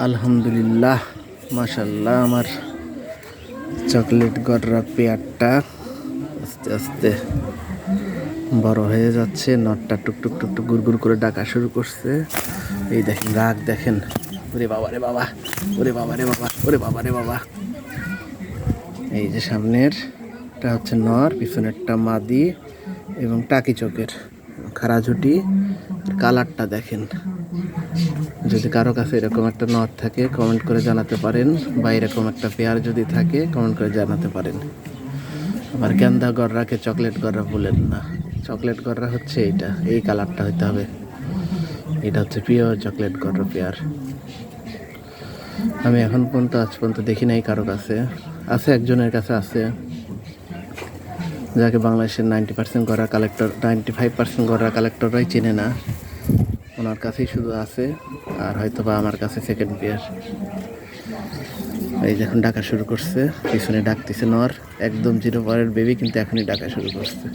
আলহামদুলিল্লাহ, মাশাল্লাহ, আমার চকলেট গররা পেয়ারটা আস্তে আস্তে বড় হয়ে যাচ্ছে। নটটা টুকটুক টুকটুক গুড় করে ডাকা শুরু করছে। এই দেখেন, রাগ দেখেন। ওরে বাবা রে বাবা, ওরে বাবা রে বাবা, ওরে বাবা রে বাবা। এই যে সামনেরটা হচ্ছে নর, পিছনেরটা মাদি এবং টাকি চোখের খাড়া ঝুটি। কালারটা দেখেন। যদি কারো কাছে এরকম একটা নর থাকে কমেন্ট করে জানাতে পারেন, বা এরকম একটা পেয়ার যদি থাকে কমেন্ট করে জানাতে পারেন। আবার গেন্দা গররাকে চকলেট গররা বলেন না। চকলেট গররা হচ্ছে এইটা, এই কালারটা হইতে হবে। এটা হচ্ছে পিওর চকলেট গররা পেয়ার। আমি এখন পর্যন্ত আজ পর্যন্ত দেখি নাই কারো কাছে। আছে, একজনের কাছে আছে, যাকে বাংলাদেশের 90% গররা কালেক্টর, 95% গররা কালেক্টররাই চেনে না। ওনার কাছেই শুধু আছে, আর হয়তো বা আমার কাছে সেকেন্ড পেয়ার। এই দেখুন ডাকা শুরু করছে, পিছনে ডাকতেছে নর। একদম 0 পরের বেবি, কিন্তু এখনই ডাকা শুরু করছে।